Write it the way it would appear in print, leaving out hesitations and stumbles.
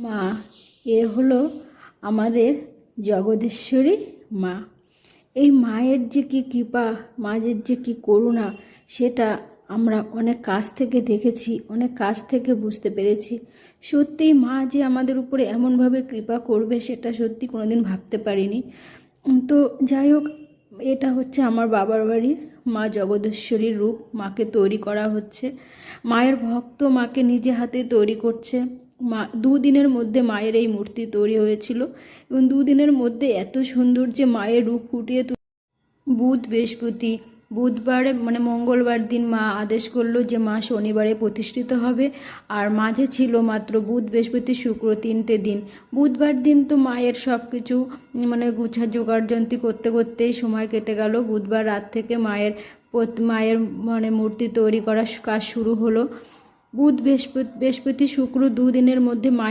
মা, এ হলো আমাদের জগদীশ্বরী মা। এই মায়ের যে কি কৃপা, মায়ের যে কি করুণা, সেটা আমরা অনেক কাছ থেকে দেখেছি, অনেক কাছ থেকে বুঝতে পেরেছি। সত্যিই মা যে আমাদের উপরে এমনভাবে কৃপা করবে সেটা সত্যি কোনোদিন ভাবতে পারিনি। তো যাই হোক, এটা হচ্ছে আমার বাবার বাড়ির মা জগদীশ্বরীর রূপ। মাকে তৈরি করা হচ্ছে, মায়ের ভক্ত মাকে নিজে হাতে তৈরি করছে। মা দুদিনের মধ্যে মায়ের এই মূর্তি তৈরি হয়েছিল এবং দুদিনের মধ্যে এত সুন্দর যে মায়ের রূপ ফুটিয়ে বুধবারে মঙ্গলবার দিন মা আদেশ করলো যে মা শনিবারে প্রতিষ্ঠিত হবে। আর মাঝে ছিল মাত্র বুধ, বৃহস্পতি, শুক্র 3টে দিন। বুধবার দিন তো মায়ের সব কিছু জোগাড়যন্ত্রী করতে করতেই সময় কেটে গেল। বুধবার রাত থেকে মায়ের মূর্তি তৈরি করার কাজ শুরু হলো। বুধ, বৃহস্পতি, শুক্র 2 দিনের মধ্যে মায়ের